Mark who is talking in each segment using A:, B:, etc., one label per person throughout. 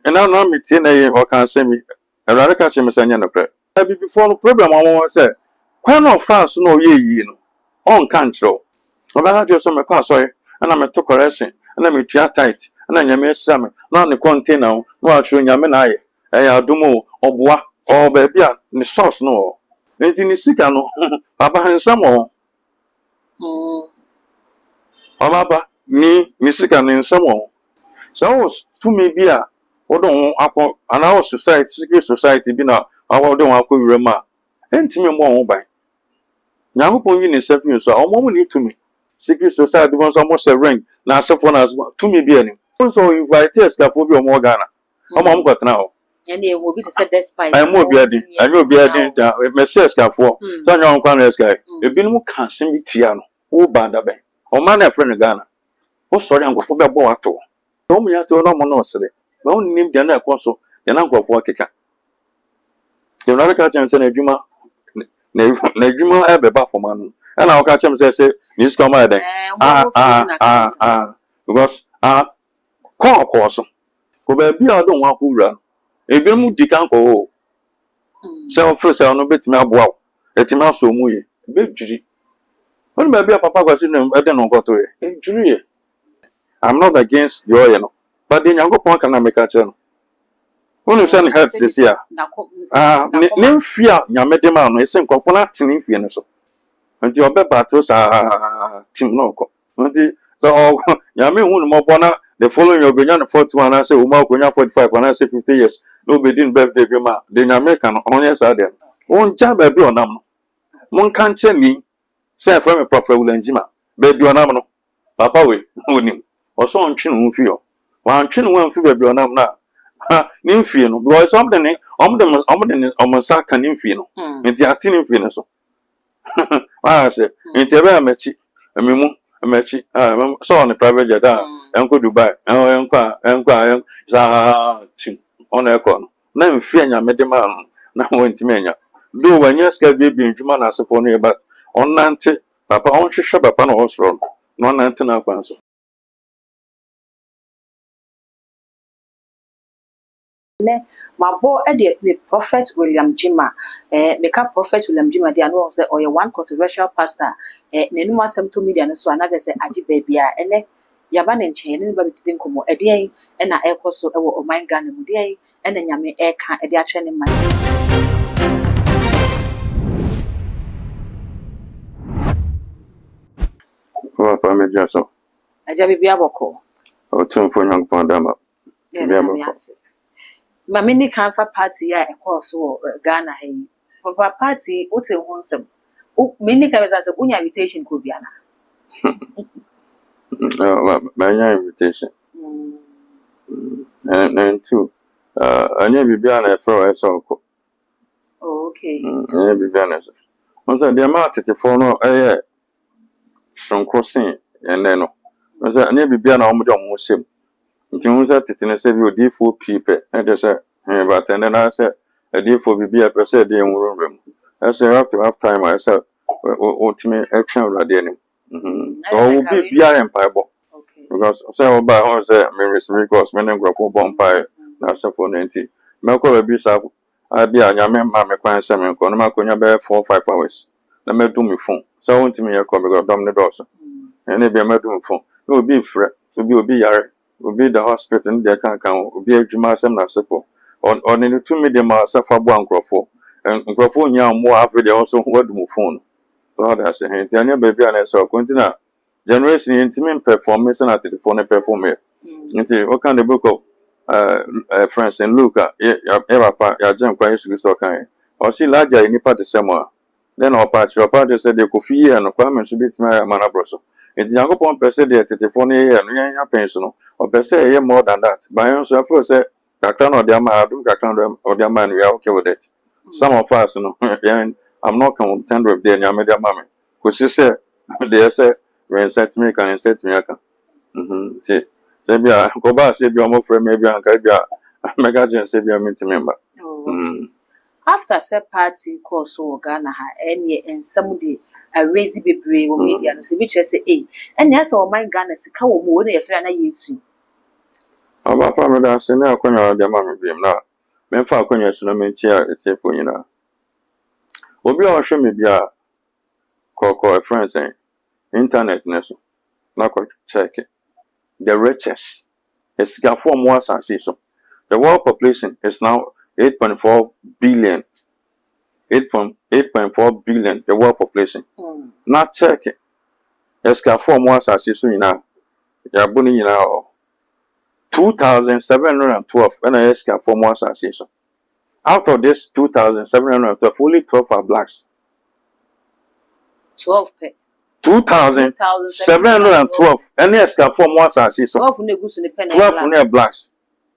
A: And now no meeting or can send me a rather catch him as any other. Before the program, I want to say, why not fast no ye, you know, on control. About your summer pass, and I'm a took correction, and I'm a tear tight, and I'm a mess summer, not the container, no, showing your men I do more, or bois, or baby, the sauce no. Anything is sick, I know, Papa and some more. Papa, me, Missica and some more. So, to me, beer, or don't, and our society, secret society, be now, our don't have to remark. And to me more by. Now, upon you in 7 years, so I'm only to me. Secret society was almost a ring. Now, someone has to me be any. Also, invite us, Scafobia or Morgana. I'm got now.
B: And they will be to set despite.
A: I know be a dent, Messias Scafo, San John Conner's guy. A bin can send me Tiano, who band a bank. Or man, a friend of Ghana. Oh, sorry, I'm going to go at all. Don't me to no monosity. Don't name the other consul, the uncle of Wakika. The another catch and send a Juma. Nejuma ebe ba for man. And I'll catch him say, Miss Commander. Because call course. Go baby, I don't want to run. A bill can go. So first, I'll not bet me up wow. A timaso muy. Big when baby, Papa was in them, I don't know what to it. I'm not against your, you know, but then you go point can I make a channel. When you send her this year, name fear, Yamedeman, I send Confona Tin Fianeso. And your bed battles are Tim Noco. So, Yami won more bonner, the following your Benyana 41, I say, Uma Gunya 45, when I say 50 years, nobody didn't birthday, then American on your side. One job a bill on one can't tell me, say from a prophet will enjima, baby on Amno. Papa, we, or so on chin won't feel. One chin won't feel baby on Amna. Ninfino, because something almost a can infino, and the acting infino. I say, in Terra Mechi, a mimu, a mechi, so on the private jet, Uncle Dubai, Uncle, on a con. Name fear made the man, now went to mania. Do when you scared baby in Juman as upon you, but on Nante, Papa, on shop upon a horse from, no Nantana Panso.
B: My boy, the Prophet William Jima, make up Prophet William Jima, they know that or one controversial pastor, Nenuma some 2 million, so another say, Aji baby, and Yaban and Chain, anybody didn't come a day, and I echo so over my gun and day, and then Yami air can a dear chain in my.
A: Oh, Pammy Jasso.
B: I just be able to call.
A: Oh, 2 for young Pondama.
B: My mini canfa party, I course Ghana. Hey, for party, what's a wholesome? Oh, many comes as a good invitation, Kubiana.
A: My invitation. And 2. I never be on a throw as uncle.
B: Okay.
A: Never be honest. Once I the amount of the phone, some crossing, and then, once I never be on a Muslim. It was at it in a severe D4 people, and I said, but and then I said, a D4 be a per se in room. I said, after half time, I said, ultimate action radiating. Or will be Empire. Because so by horse, Mary's because men and grow bumpire, not so for 90. Melco abuse, I be a young man, Mamma Quan Samuel, Conamaconia bear 4 or 5 hours. The med do me phone. So to me, a comic of Dominic Dawson. And maybe a medum phone. It will be fret, to be yard. Will be the hospital, they can't count, will be a Jumasam Nasapo, or in the 2 million miles suffer 1 crofo, and crofo young more after they also word move phone. God has a hint, and your baby and I saw continue. Generation intimate performance and at the phone performer. What kind of book of friends and Luca, ever Yajan Quays to so kind, or see larger in part the same. Then our party said they could fear and requirements to beat my manabroso. It's young upon per se at the phone and pensional. Or per se more than that. By yourself, say, Kakan or their man, Kakan or their man, we are okay with it. Some of us, I'm not content with their media mammy. Because she said, they say, when set me can set me. See, Sabia, go back, say, you're more friend, maybe Uncle Megajan, say, you're meant to member.
B: After set party course or Ghana, and somebody a raisy be brave or media, so which I say, and yes, or my Ghana is a cow more than I used to.
A: About family, I say, now, when you're the mammy beam now. Men for when you're swimming chair, it's safe for you now. Obi a show me be a call a friend saying internet neso na ko check it. The richest is got 4 more so the world population is now 8.4 billion. 8.4 billion the world population. Not check it. It's got 4 more so now. Ya buni now 2,712 and I got 4 more so. Out of this 2,712, only 12 are blacks.
B: 12.
A: 2,712. And yes, can form one sashi. So 12 from their blacks.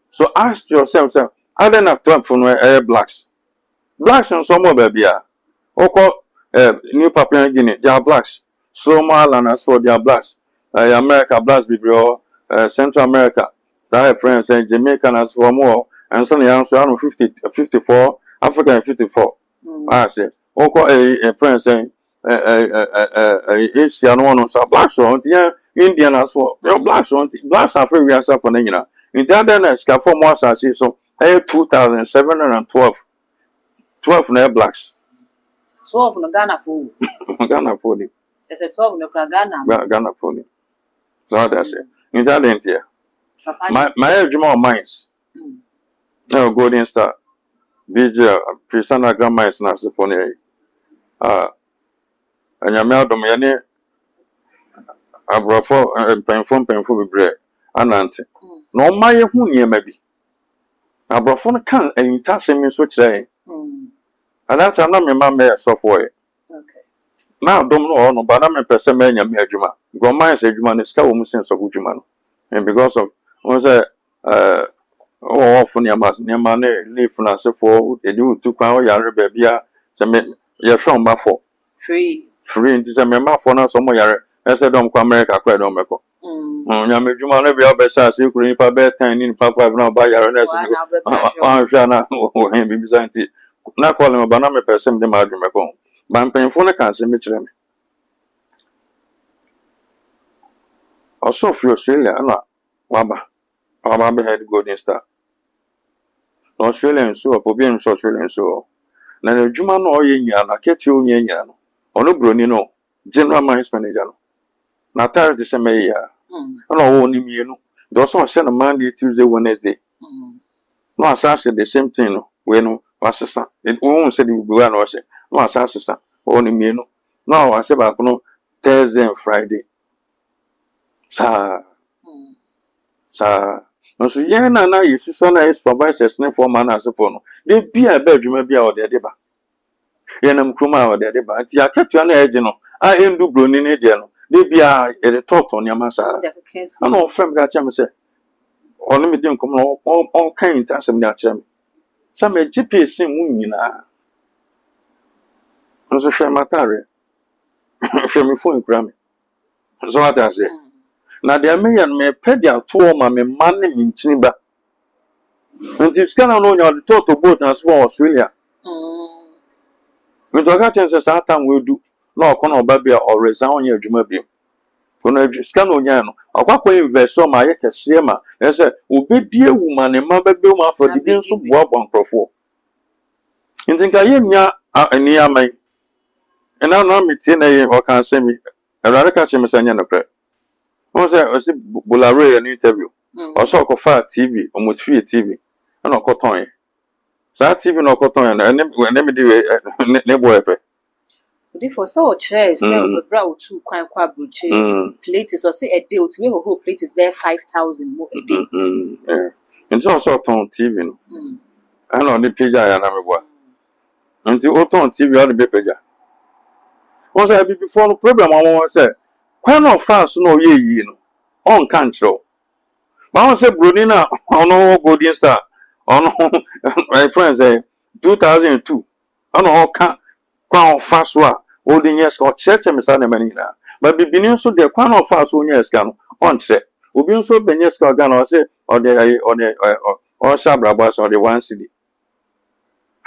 A: So ask yourself, I don't have 12 from blacks. Blacks and some more baby. Oko New Papua New Guinea, they are blacks. Somaliland as for they are blacks. America blacks people, Central America. They have friends saying Jamaican as for more. And suddenly answer 54, African 54. I say, Oko a friend saying Asian one on some blacks on the Indian as for your blacks on blacks are free as up on the in the other next for more such so 2,712 12 no blacks
B: 12 no Ghana for
A: Ghana for it.
B: There's a 12 no
A: Ghana for it. So that's it. In that end here. My Juma mines. No Golden Star. BJ Prisana Grandma is not for and your madam, Yanni, a brofo and painful with bread, and auntie. No, my who maybe. A brofon can't and task him in switch day. And that time, my mamma software.
B: Okay.
A: Now, don't know, no, but I'm a person, man, your Juma. Go my say, Juman is cow sense of Juman. And because of was a often your mass near money, leave for us for they do 2 pound yard baby. Some you're from Buffalo. Free into some member for now somewhere. I said, don't come America, quite don't make up. Yamajuma never be beside you, Greenpa bedtime in Papa, no buy your nest. Him be beside it. Not calling a banana person, the Madrid Macon. But I'm paying for a cancer, Mitchell. Also, for Australia, Wamba. Wamba had Golden Star. Australian so, Pobian Australian so. Now, the Juma no yen, I catch you yen. Ono Brunino, General Mines Manager. Natal the same year. No only me, no. Those one send a Monday, Tuesday, Wednesday. No assassin the same thing. When was a son. It won't say you go and say, no assassin, only me, no. No, I said, no Thursday and Friday. Sir. No, so yeah, now you see, son, I supervise name for man as a phone. They be a bedroom, maybe out there. Yenam Kruma or the but I kept you on the edge, I ain't do Brunin Indian. They be a talk on your massa. I know friend that Jam said. Only me don't come all kinds of some natural. Some a GPS sing women. And so share my tare. Share me phone Grammy. So what I say. Now there may and may pay their 2 money in Chiniba. And this can know your total boat as for Australia. When the Gatans as our time will do, no corner baby or resound your Jumabim. When I scan on Yano, or what way invest so my Sema, as a be dear woman and Mother Bilma for the beans of Wabon Profo. In the Gayamia are near me. And now I'm meeting or can say me, a rather catch him as a yana prep. Once I was Bulare an interview, or so of fire TV, almost free TV, and a cotton. That TV no cotton and let me do a neighbor.
B: Therefore, so chairs, the brow too, quite plates or say a deal to me who plate is there 5,000 more a day.
A: And so sort on TV. I know the page I am one. Until on TV on the paper. Once I be before the program, I want to say, why not fast no ye, on control. I want to say, Brunina, on no Golden Star. Oh no, my friends say 2002. I know how fast one. Holding yes or church and Mr. Manila. But beginning so the quan of fast one years can on check. Ubin so Benesca gun or say or or Shabrabas or the 1 city.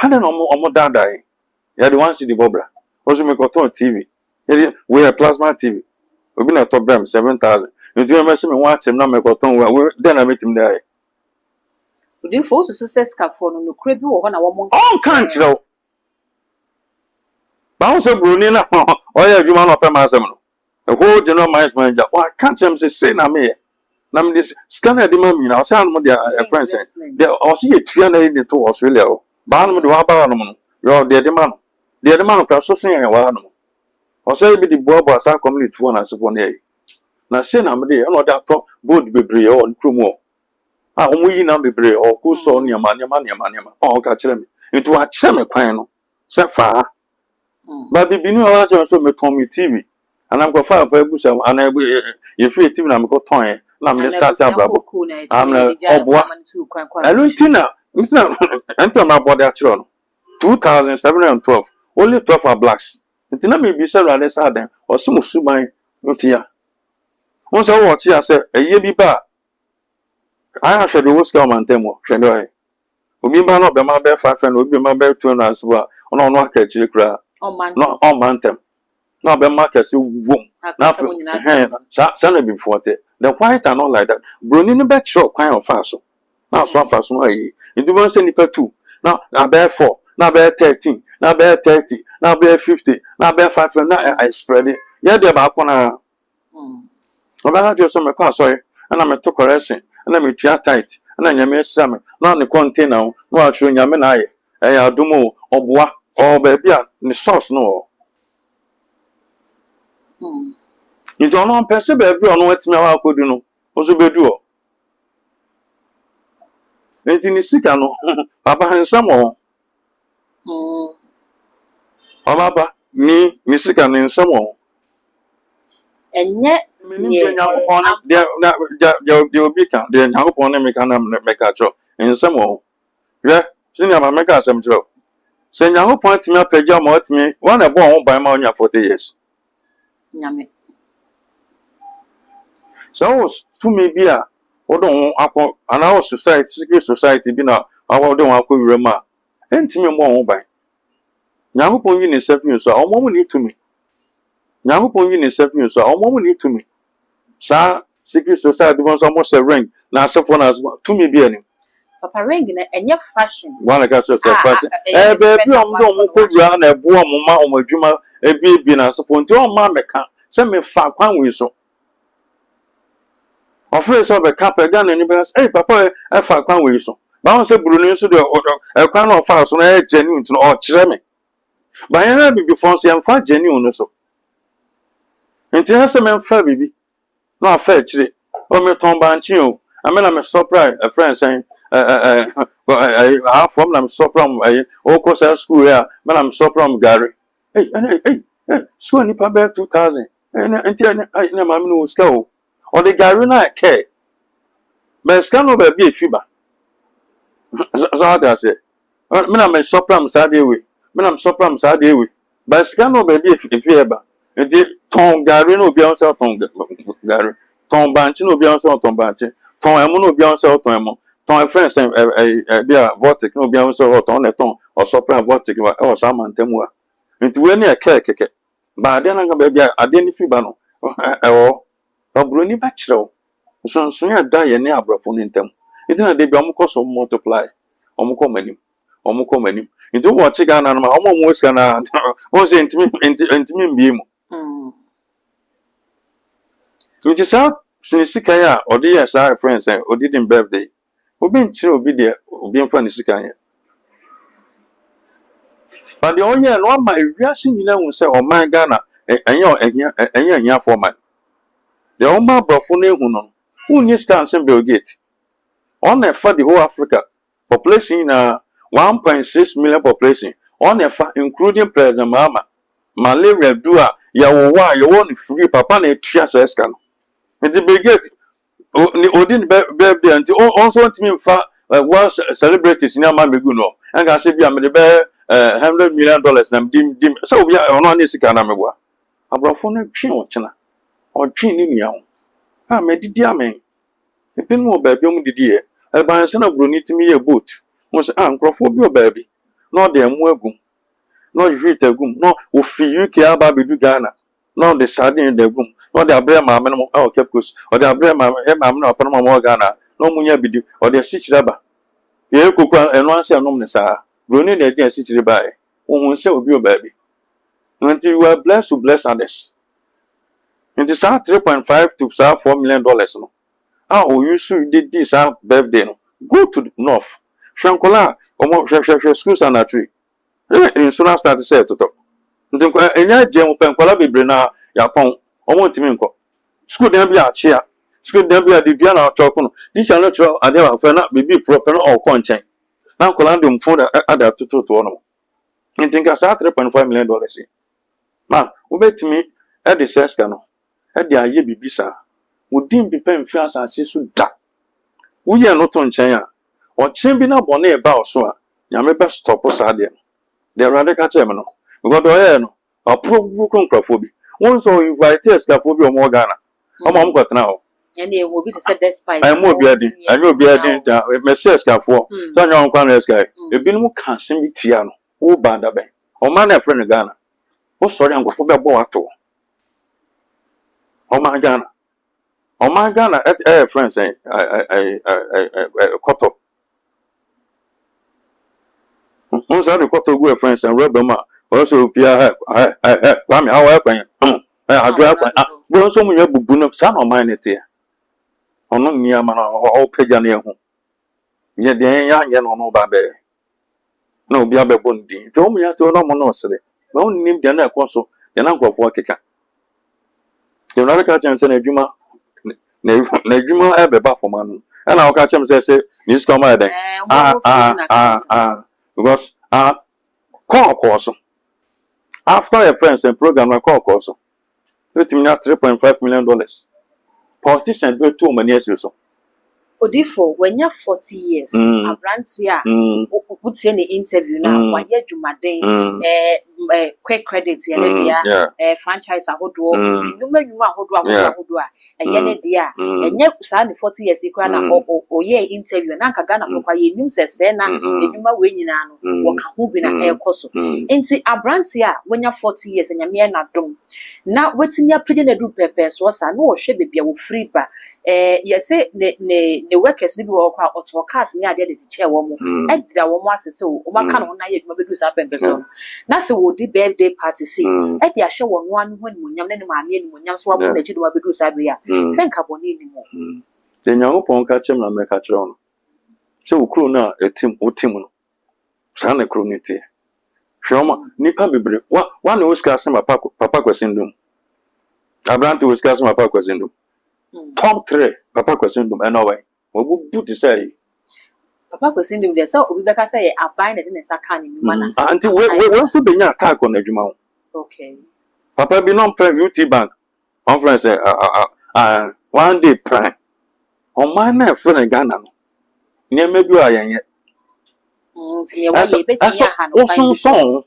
A: I don't know more that die. You had the 1 city Bobra. Also make a TV. We have plasma TV. We've been at top them 7,000. You do a message and watch him now make a tongue. Then I meet him there.
B: Odi fo so se scafo no kure bi wo ho na wo mo
A: can't kyerɛ wo ba wo se broni na ɔyɛ adwuma na ɔpɛ ma asɛm no ɛho general mines manager I can't say na me na me this scanner de ma mi na ɔsɛ anum de a friend say de ɔsɛ yɛ tua na yɛ to Australia o ba anum de wa ba anum no yo de ma no ka so sen yɛ wa anum ɔsɛ bi de boabo asa community fo na asefo na yɛ na say na me de ɛna ɔde atɔ board bebree ɔ nkrom ɔ a ɔmo yi na bebree ɔ ko so nneɛma ɔ ka kyerɛ me nti wa kyerɛ me kwan no sɛ fa ba bibini ɔwa kyerɛ so me ton me TV ana ko fa pa ebusa ana ye free TV na me ko ton na me start abrabo amna obwa aluntina ento na body akyerɛ no 2712 only 12 are blacks ntina me bi sɛ rade sa den ɔsom suban ntia won sɛ wo ɔkye asɛ eye bi ba aya hwɛ de wo ska omantem wo hwɛ de obi ba no be ma be 500 obi ma be 200 so a ono aka kyire kra no omantem no be market so wom na sana be 40 the white are not like that broni no be chiro kwan of aso na so afaso no ayi nti bon se nipa 2 na be 4 na be 13 na be 30 na be 50 na be 5 na I spread it ya de ba akona oba ha so me kwa so na me to correction na me tua tight na nyame hira me na ne container no a chiro nyame na aye adumo oboa o ba bia ne source no you don't know person baby on what me wa kodu no oso bedu o enti ni sika no baba hansam o baba ni sika ni nsam o
B: enye
A: ni nyakopon de obi kan de nyakopon na me kan na me ka cho nsam o hwe sini ma me ka asem cho se nyakopon timi apagya ma otimi wa na bo ho ban ma onya 40 years
B: nyame
A: so to me be a odon akọ and our society secret society bi na awo don akọ wirema entimi mo ho ban nyakopon yi ne sefi so omo mo ni to me nyakopon yi ne sefi so omo mo ni to me sa secret society bon so mo se ring na asefo na to me bi ani
B: papa ring na enye fashion
A: wana ka so fashion be omo don mo ko wira na ebo omo ma omo adwuma ebi na asefo nti o ma meka se me fa kwan wi so ofre so be ka pega na ni be hey papa e fa kwan we so ba won se bruni so de e kwan na ofa so na e genuine to o kire me ba yan na bibi fon se em fa genuine no so enti na se me fa bibi na afa kire o me ton ba nchi o amena me surprise a friend saying half from na me surprise o ko sa school ya me na me surprise gari hey school ni pa be 2000 enti na ma me no ska o or the gari na ke but scan no be fiba so how do I say me na me surprise sa dey we me na me surprise sa dey we but scan no be fiba enti ton gari no bi on se ton gari ton banchi no bi on se ton banchi ton emu no bi on se ton emu ton friends bi a vortex no bi on se ton na ton or surprise vortex wa e o sa mantemu a enti we na keke ba de na ga be bia ade ni fiba no e Bruni bachelor. So ya da ye ne abrafo no ntam. Iti na de bia mo koso multiply. Omo ko manim. Iti wo che ga na ma omo mo sika na. O se ntimi mbie mu. Iti sa sika ya odi ya sa friends and odi din birthday. Obi nchire obi de obi mfa ni sika ya. But the onye no ma ewiase nyina hu se o man Ghana enya for man. The Oma Brafune Hunon, who needs to answer Bill Gates. On a for the whole Africa, population 1.6 million population, on a including President Mama, malaria dua, Yawa, you want free papa and Trias Escan. And the Bill Gates, Odin birthday, and also want me for was celebrities in Amaguno, and I said, I'm the $100 million, dim, so we are on this Canamawa. A Brafune China. Or training young. Ah, me did yamming. A pin more baby, did ye. A banson of brunette me a boat. Was uncrophobia baby. Not the mwagum. Not you read a goom. No, who feel you care about the Ghana. Not the sardine in the room. Not the abra mamma or capus. Or the abra mamma upon my Ghana. No munya bidu. Or the sitch rubber. Ye kokwa eno anse anom ne saa. Broni na dey asichire bae. Ohun se obi o baabi. Until you are blessed to bless others. It is 3.5 to $4 million no. You should did this birthday no. Go to the north. Shankola, schools and a tree. In soon start to say to talk. Enya gem penkola bebre na yapon. Omo ntimi nko. School dem be a chair. School dem be a dibia na talk no. Teacher no tro ade wa fe na be proper no all conchen. Na kola ndum phone ada to no. Ntinka sa $3.5 million. Man, ubetimi e de seska no. E de aye bibisa. Udin bi pen fi asase so da. Uye no to nchen a. O chen bi na bone e ba oso a. Nyame be stop sa de. The radical chairman no. Because do no. A provoke nkrofo bi. Won so invite escafo bi o mo Ghana. O mo kwatena ho.
B: And they will be to set despite.
A: I mo bia din. I no bia din ta. Me se escafo. So nyon kwa na escafo. E bi no ka sim bi tia no. Wo banda ben. O ma na friend Ghana. O sorry angofo be bo ato. O ma Ghana. O ma Ghana friends I cut up. Once I cut up with friends and rub them out. Also pia I mean how I can. I do but so many bubu no some of mine it here. Ono nia ma o pega na ehu. Ye de ya no ba be. Na obi abebo ndi. So mu ya to no mo no sere. Ba on nim de na ekoso, de na nkofo akeka. De na ka chan se na adwuma na adwuma e be ba for man. E na o ka chan se ni ska ma de. Because call course. After a friends and program na call course. Let me $3.5 million. Politicians do too many years so.
B: Odifo, when you're 40 years, a brand here, would say the interview now, 1 year Jumaden, quick credits, franchise, a hodo, no matter hodua, a yen dear, and yet, 40 years, you can or ye interview, and Anka Ghana for ye news as Sena, and you might win in or Kahubin air coso. Into a brand here, when you're 40 years and you're mere not done. Now, what's in your pigeon a do purpose was I know should be a free bar. Yes, the workers live or cast near the chair woman, and the woman says so. One can on I maybe do something person. Nasa would the birthday party see at the show one when Yam when Yam swap the Judo do Sabria, send Caboni anymore.
A: Then young upon catch him and make a tron. So, crew now a team or Timon. Sana cronity. Shoma, Nipa Bibri, one who scarce my papa was in them. I brand to scarce my papa was in them. Top 3, Papa question them anyway. What would you say?
B: Papa question them there, so Rebecca say, I bind it in a sakani manner.
A: Until what's the being attack on the Jumal?
B: Okay.
A: Papa be non prime UT bank. On friends, one day prime. On my man, friend Ghana. Near maybe I am yet. Song.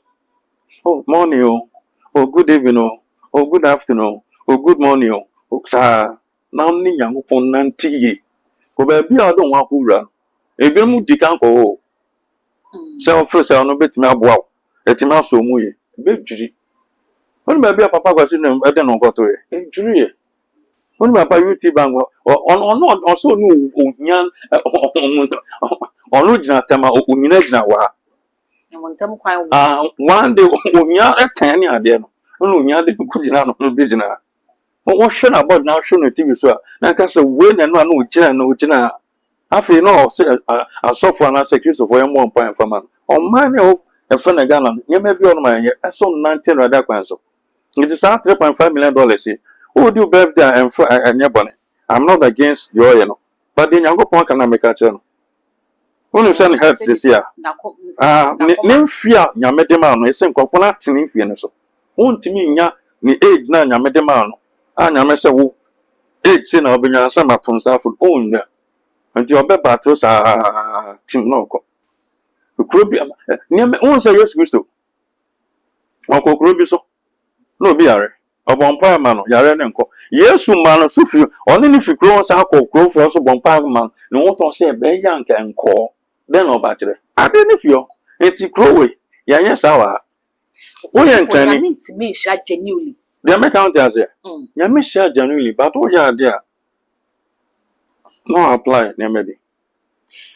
A: Oh, morning, oh, good evening, oh, good afternoon, oh, good morning, oh, sir. Now, ni young upon Nanti. Go baby, I don't want to run. A bill di can't go. So, first, I'll not bet me up. Wow, a timaso muy. Big G. When baby, Papa was in them, I don't know what to it. Injury. When my UT bank or not, also no young or no Tama or Unina. One day, Unya at 10 years, then. Unya didn't could not be. What should about now shouldn't TV so? Like I said, when and no Jina. After you know, a software and a security for 1 point per month. On my hope, a friend again, you may be on my I saw 19 radar cancel. It is $3.5 million. Who do birthday and your bonnet? I'm not against your, you know, but then you go point can make a channel. When you send heads this year, name fear, your medemano, is same confonat in influence. Won't me, ni age now, your medemano. Anya mese wo 8 na obenya sama tonsa fu onya nti obeba to sa team no ko krobi ne me won say Yesu Kristo won ko krobi so no bi yare obompa ma no yare ne nko Yesu ma no sufi oni ni fi kro sa ko kro fo so bompa ma no won ton say be yanka nko den oba kire ade ni fio enti kro we ya yen sa wa wo yen kan ni
B: mean to me sha genuinely.
A: They make out as here. You may share genuinely, but oh yeah, there. No apply, maybe.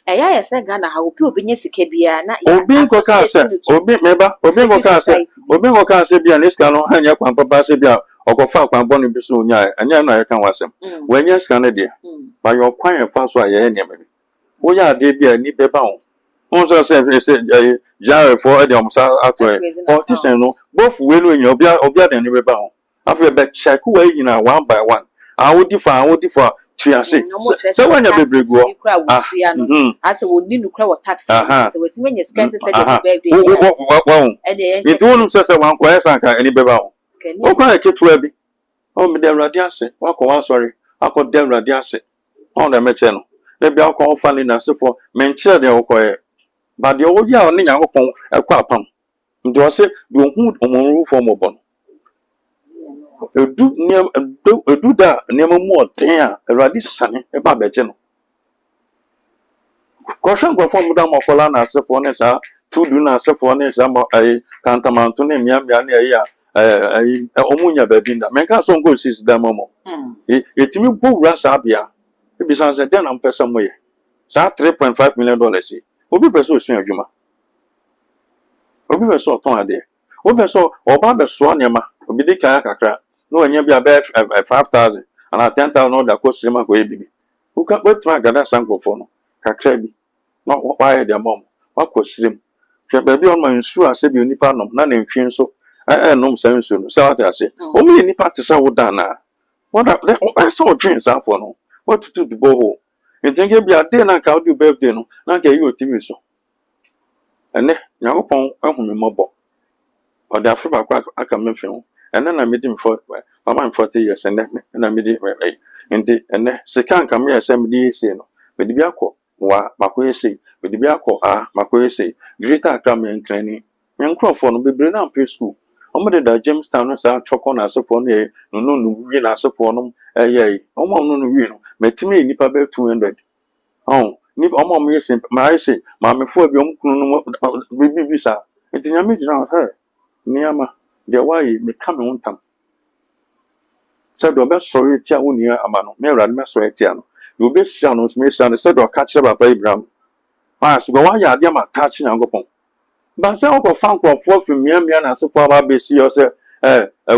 B: Eya yesa Ghana ha obi nye sika bia na
A: obi nko ka se obi meba obi nko ka se bia ne sika no hanya kwan papa se bia okofa kwan bo no bi so nya anya na ye kan wasem wanya sika ne de ba yo kwan e fa so aye ne me wo ya de bia ni beba ho on so se jare for e de omsa atwe politician no both we no nya obi de ne beba ho afi be check we nyina one by one awodi for triase se wanya bebregu
B: ase woni nukra wo taxi se wetime nya scan se de birthday
A: it won't say one question can any beba ho o kwa ketua bi o me de awrade ase wakọ wa sorry akọ de awrade ase on the meche no le bia akọ fani na sefo menche de okọ ba de o ya oni Nyankopon ekọ apam ndo o se de ohun omuru form obon edu da niam mu oten a awrade sane e ba beje no ko hwan ko form da mokola na sefo ne sa tudu na sefo ne sa mo kantamanto ne miamia ne ya omunya babinda menka so ngo sis da momo etimi bo wura sa bia e bi san se den na mpesa moye sa 3.5 million dollars obi peso osun adwuma obi peso ton ade obi peso oba beso anema obi de kan kakra no anya bia be 5,000 and 10,000 no da ko sima ko ebibi uka wetra gada sankofo no kakra bi no why de mom wakosrim hwe ba bi on man nsu ase bi onipa nom na nhwe so nom sansu no sa wata ase o mi nipa te sa woda na woda so dreams afọ no what to do bo ntinge bia de na ka do birthday no na ka yi otimi so ene Nyankopon ahunu mobo oda afba kwa aka memfe ho ene na medi mfo mama 40 years ene na medi ndi ene sika nka me yesa medi ese no medi bia kọ wa makoyese medi bia kọ makoyese greater Accra men krani nyankrofo no bebre na pre school omo de da Jamestown no sa choko na asefo no no wi na asefo no omo no wi no metime nipa be 200 ni omo me yese ma yese ma me fo bi omkunu no bibi sa entinya me gina ha niama de why me come wontam said do be sorry tia woni ama no me rad me sorry tia no do be sia no me sia no said do catch Papa Abraham so go why ade ma touch Nyankopon ba se o ko fan ko fo fi miamia na se fo ba be si o se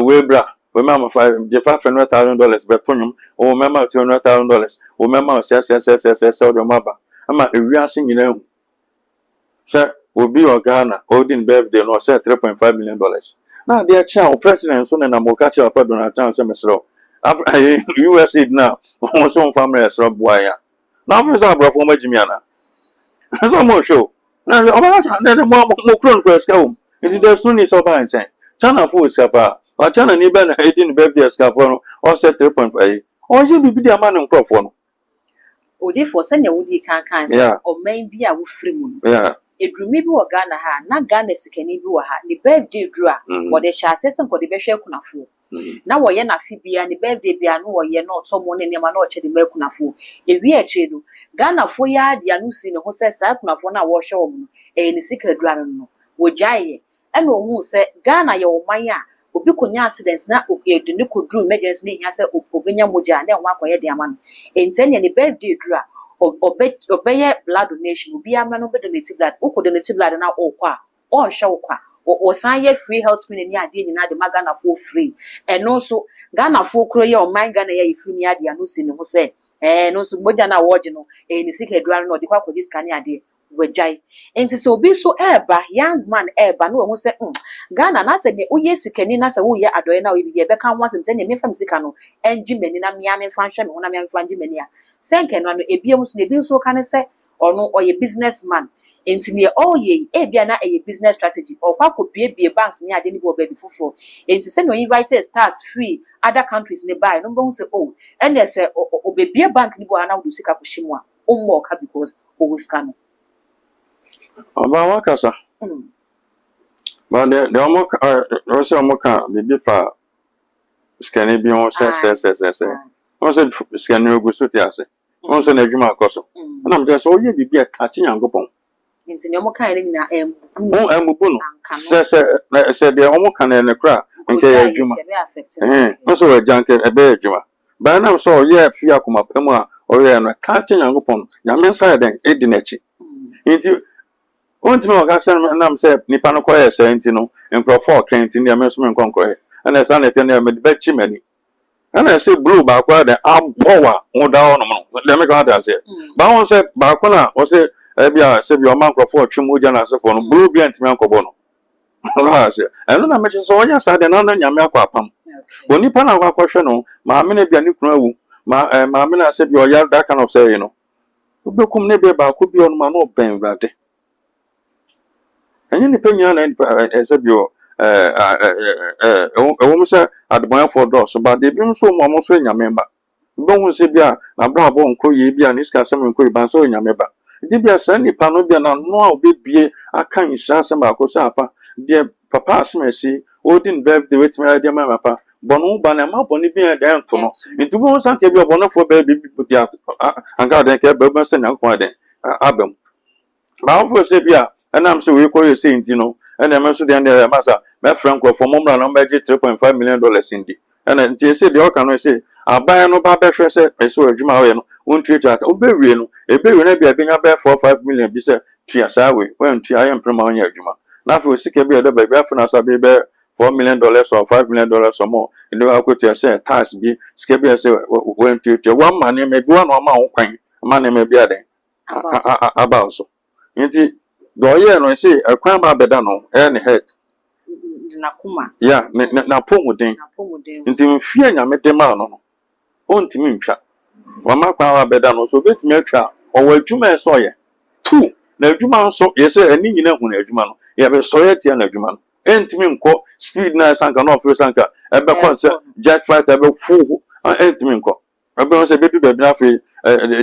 A: we bra we mama $500,000 be tonum o mama $200,000 o mama se o do maba ama ewiase nyina hu se obi o Ghana holding birthday no se $3.5 million na dia cha o president so na mo ka cha Papa Donald Trump se mesro USA na o so family esro boya na for sa bro for magimiana so mo show na o ba cha na mo kron press ka um it is soon is over and China for escapa o China ni be na 18 birthday escapa no o se 3.5 o je bibi dia man nkrofo no
B: o dey for send wudi kan say o man bi a wo free mu edrumi bi wo Ghana ha na Ghana sikani bi wo ha ni birthday dru a wo de sha asese ko de be hwe kunafo na wo ye na fi bia ni birthday bia no wo ye na otomo ne nema na o che de be kunafo ewi a che do Ghana fo ya dia no si ne ho se sa kunafo na wo hwe wo mu ni sika dru an no wo jaye e na ohu se Ghana ye wo man a obi konya accident na de ne ko dru emergency ne nya se obenya moja na nwa akoye de ama no entene ni birthday dru a obeye blood donation obi ama no be donate blood uko donate blood na okwa on hwe okwa o san ye free health screening ni ade nyina de Ghana for free no so Ghana for kro ye o man Ghana ye free mi ade anu si ne ho se no so moja na woje no ni sika dru no de kwa ko scan ni ade wejai enti so obi so eba young man eba no wo se Ghana na se de oye sikani na se wo ye adoye na obi ye be kan wasem se ne me fam sika no enji mani na mia me fa hwe me ho na me fa enji mani a senke no ebiem so ne bi so kan se ono oye businessman enti ne oye ebia na eye business strategy okwa ko bie banks ni ade ni bo baby foforo enti se no invite stars free other countries ne buy no bo se ene se obebie bank ni bo ana wo sika ko hyimu a ummo ka because o sika no
A: Aba wakasa. But the also omoka bibi fa scanner bi on se. On se scanner go so ti ase. On se na adwuma akoso. Na me so oye bibi a kachi Nyankopon.
B: Nti ne omoka ere nyina
A: embubu no. Se de omoka na ne kra nke ya adwuma. On so we janke ebe adwuma. Ba na so oye afia akoma pemu a ɔyɛ no kaakye nyankopɔn nyame nsa yɛ den edi n'akyi nti ontimi ɔka nam sɛ nipa no kɔyɛ sɛ nti no nkurɔfoɔ ɔka nti ne ɛmɛ so me nkɔnkɔyɛ ɛna ɛsa na ɛtɛ ne ɛmɛ de bɛkyi m'ani ɛna ɛsɛ blue baako a de abɔ wa ŋoda hɔ nom no deɛ meka wate aseɛ baa wɔn sɛ baako no a wɔsɛ ɛbi a sɛ bi ɔma nkurɔfoɔ ɔtwe mu ogya no asefoɔ no blue bi a ntimi ankɔbɔ no ɛno na mɛkyɛ sɛ ɔnyɛ saa deɛ na nyame akɔ apam wɔ nipa no akɔ akɔhwɛ no maame no bia ne kunu awu maame no asɛ bi ɔyɛ that kind of sɛ yi no wobɛkum ne bia baako bi ɔnom a na ɔbɛn Awurade ɛnyɛ nipa nyinaa na nipa ɛsɛ bi ɛwɔ mu sɛ adebɔnyɛfoɔ dɔɔso ba de bi nso mu ɔmo nso nyame ba bɛhu sɛ bi a n'abrabɔ nkɔ yie bi a ne sika asɛm nkɔ yie ba nso nyame ba de bi a saa nipa no bi a n'ano a ɔbɛbie aka nhyira asɛm baako sɛ apa deɛ papa asɛm asi ɔdi ne birthday wetumi ayɛ deɛ ma papa bɔno ba na ma bɔne bi a deɛ nto no nti bi wɔn sanka bi ɔbɔnefoɔ bɛyɛ bi bi anka deɛ kɛ bɛbɛ sɛ nyankopɔn deɛ aba mu baafo sɛ bi a ɛnam sɛ wei kɔyɛ sɛ nti no ɛna ɛmɛ nso deɛ deɛ ɛma sa mɛfrɛ nkurɔfoɔ mɔmmra na ɔmbɛgye $3.5 million ndi ɛna nti ɛsɛ deɛ ɔka no sɛ aban no ba bɛhwɛ sɛ ɛsɛ adwuma ɔyɛ no wontuatua ata wobɛwie no ɛbɛwie no bia bɛnya bɛyɛ 4-5 million bi sɛ tua saa wei wantua ayɛ mprɛma ɔnyɛ adwuma na afei osika bi a ɛdɛ baabi afei no asa bɛyɛ $4 million or $5 million or more ɛde wakɔtua sɛ tax bi sika bi a sɛ wantuatua wama nneɛma bi wana ɔma wo kwan ama nneɛma bi adɛn aba wo so nti deɛ ɔyɛɛ no sɛ ɛkwan ba bɛda no ɛyɛ ne head ya na pomuden nti mfie nyame de ma no no ontimi ntwa wama kwan ba bɛda no so obetimi atwa ɔwɔ adwuma ɛsɛ ɔyɛ 2 na adwuma nso yɛsɛ ani nyina hu na adwuma no yɛbɛsɔyɛ tia na adwuma no entimi nkɔ speed na sanka na ɔfiri sanka ɛbɛkɔ sɛ jet fighter ɛbɛfu entimi nkɔ ɛbɛn sɛ bedu baabi na afei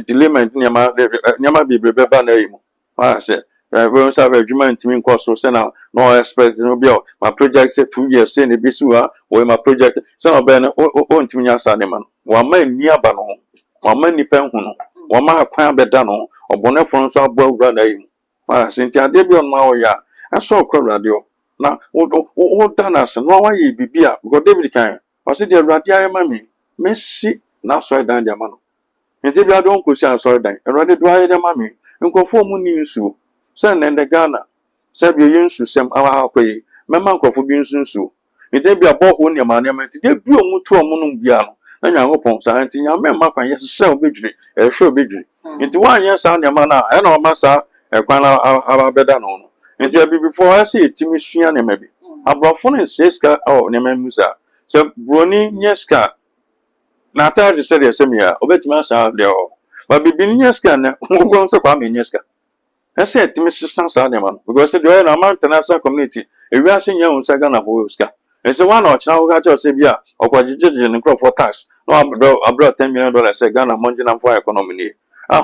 A: delayment nneɛma bebree bɛba na ayi mu sɛ ɛbɛn sɛ adwuma ntimi nkɔ so sɛ na expect no bi a ma project sɛ 2 years sɛ na ebi si wa wɔyɛ ma project sɛ na ɔbɛn no ɔntimi nya saa nneɛma no wɔama ani aba no ho wɔama nipa hu no wɔama akwan bɛda no ɔbɔnɛfoɔ nso aboa wura na ayi mu sɛ nti adeɛ bi ɔno ɔyɛ a ɛsɛ ɔkɔ Awurade hɔ na woda no ase na wayɛ bibi a because David kan ɔsɛ deɛ Awurade ayɛ ma me mesi n'asɔredan de ama no nti bi ade ɔnkɔsi asɔredan Awurade do ayɛ de ma me nkurɔfoɔ mu ni nsuo sɛ nnɛndɛ Ghana sɛ bi yɛ nsu sɛm akɔ yi mɛma nkurɔfoɔ bi nsu nsuo nti bi abɔ ho nneɛma nti de bi ɔmu to ɔmu no bia no na Nyankopɔn saa nti nyame mma kwan yɛ sɛ obedwiri ɛhwɛ obedwiri nti wanyɛ saa nneɛma na ɛna ɔma saa ɛkwan na abɛda no no nti abibifoɔ ɛsɛ yɛtumi sua nneɛma bi aborɔfo no nsɛ sika nneɛma mu saa sɛ buroni nyɛ sika na ataade sɛ deɛ sɛm yɛ a obɛtumi asa deɛ ɔ ba bibi nyɛ sika na wɔgɔn sɛ kwame nyɛ sika ɛsɛ yɛtumi sesa saa nneɛma no because deɛ ɔyɛ na ama international community ewiase nyɛ ho sɛ Ghana fo sika ɛsɛ wana ɔkyena wo ka kyerɛ sɛ bi a ɔkɔgyegyegye ne nkurɔfoɔ tax na abrɛ $10 million sɛ Ghana mɔngyina mfo economy nie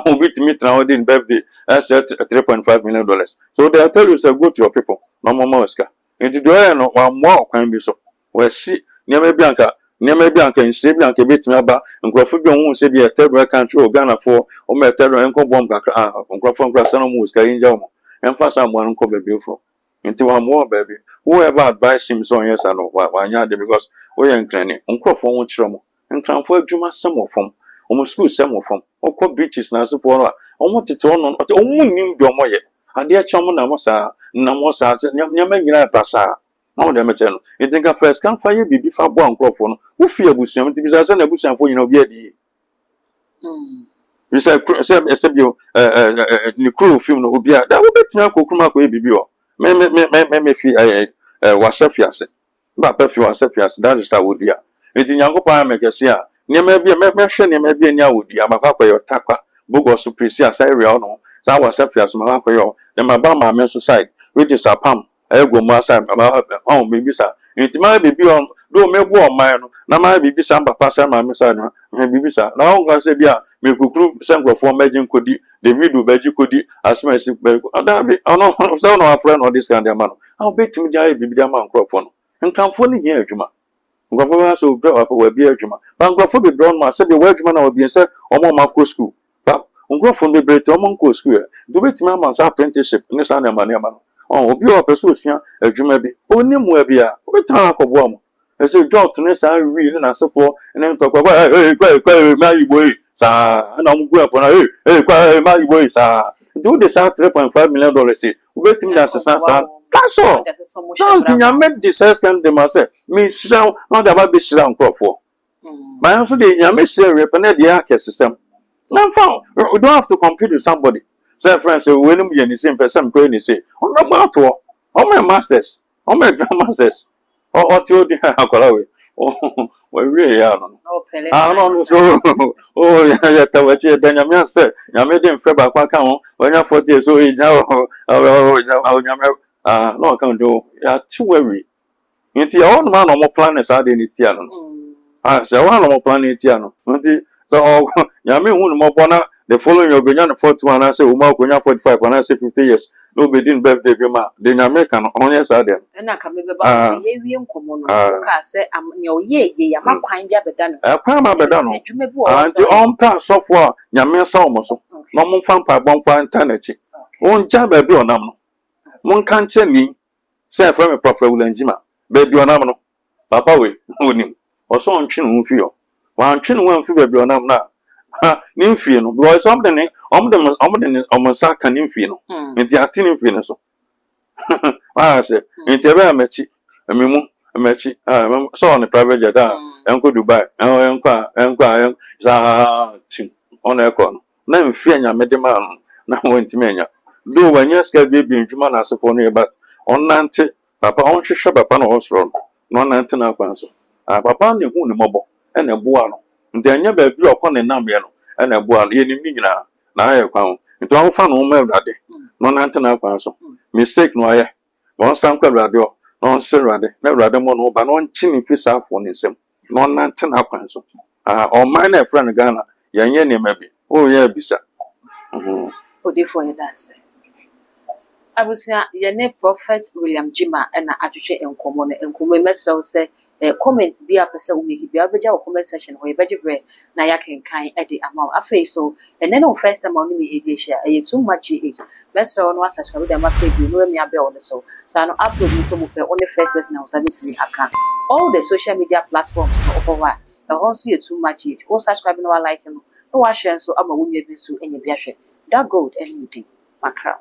A: who beat me now in birthday that's $3.5 million. So they tell you say go to your people, no more Oscar. And to do no one more can be so. We see near Bianca in Sibia can beat me about and Crawford won't say be a third world country or Ghana for or my third and bomb on Crawford Grasano Muska in Jamo and for someone come beautiful. Into one more baby. Whoever advised him so yes I know why because we are inclining on Crawford won't trouble and Crawford Juma some of them. Almost school some of them. Oko beaches na support. Omo tete ono omo nim do omo ye. Ade a chomo na mo sa nyama nyina pasa. Na wo de me no. You think first can fire bibi fa bo ankrofo no. Wo fi abusuam ti bisa se na abusuamfo nyina obi adi. Bisa se bio ni crew film no obi a. Da wo betimi akokuma akọ bibi o. Me fi wasafiase. Ba pa fi wasafiase. That is how we do. Enti Nyankopɔn amekese a nneɛma bi mɛhwɛ nneɛma bi ani awodi amakɔ akɔyɛ takwa bogos presi asa area no saa wasafia so makɔ akɔyɛ na maba maame nso side which is apam ɛgo mu asa ɔn bibi sa ntima bibi on do mebo ɔman no na ma bibi sa papa sa maame sa no bibi sa na ɔn ka sɛ bi a mekukuru sɛ nkrɔfoɔ mɛgye nkodi David bɛgye kodi asema si bɛko adabi ɔno sɛ ɔno afrɛ no this kind of man a obetimi de ayɛ bibi de ama nkrɔfoɔ no nkamfo no yɛ adwuma nkrɔfoɔ so bra wa bi adwuma ba nkrɔfoɔ be drawn ma sɛ bi wa adwuma na obi sɛ ɔmo ma kɔ school ba nkrɔfoɔ be brete ɔmo nkɔ school do betimi ama sa apprenticeship ne sa na ma no obi o pɛ so osua adwuma bi oni mu abi a obetama akɔboa mo I say drop to next I read and I say for and then talk about hey my boy sa and I'm go up on hey my boy sa do this at $3.5 million say we bet him that's that's all now I made the sales can them I say me shroud not about be shroud crop for my also the yame share repented the arc system now found we don't have to compete with somebody say friends say when we the same person going say on my masters on my grandmasters or to the Hakolawe. Oh, we really are. I don't know. Oh, yeah, Tawachi, then your man said, you made him fair back when you're 40 years old. No, I can't do. Yeah, too worried. Into your own man or more planets are in Itiano. I say, one more planet Itiano. So, Yami won more bonner. The following year, beyond 41, I say, Uma, 45, when I say 50 years. Nobody didn't birthday grandma. The American honest are them.
B: And I come about the Avian Common. I say, I'm your ye, I'm quite Yabedano.
A: A Pama Bedano. And the on pass software, Yamia Salmoso. No more fun by one for eternity. One jab a bill nominal. One can't tell me, say from a prophet will Jima. Baby on nominal. Papa, we, or so on chin won't feel. One chin won't feel baby on nominal. Ninfino, because something on Massa can infino. It's a tin infino. I say, in Terra Mechi, a Mimu, a Mechi, so on the private jet, Uncle Dubai, Enquire, on a con. Then fear Mediman, now went to Mania. Do when you scared baby in Juman as a pony, but on Nante, Papa on shop upon a horse room, non antenna pencil. Papa knew who the mobile and a buano. Then you better upon a number and a buan in Mina. Now I found it all found home that day. Non antenna pencil. Mistake no aye. One sample radio, non serrade, never rather mono, but non chinny piece off one is him. Non antenna pencil. Or mine friend Ghana, Yanny maybe. Oh, yeah, bisa.
B: Oh, for you, that's I was your Prophet William Jima and Ajuche and Common and Kume say. Comments be a person who make it be a better comment session where better bread na ya can kind at the amount of face so and then on first time on me share a too much age. Best on one subscribe with them page you know me a bell on the so no upload me to move only first person I was able to account all the social media platforms no over why also you too much age or subscribe no like no share so I'm a woman so any that gold and you my crown.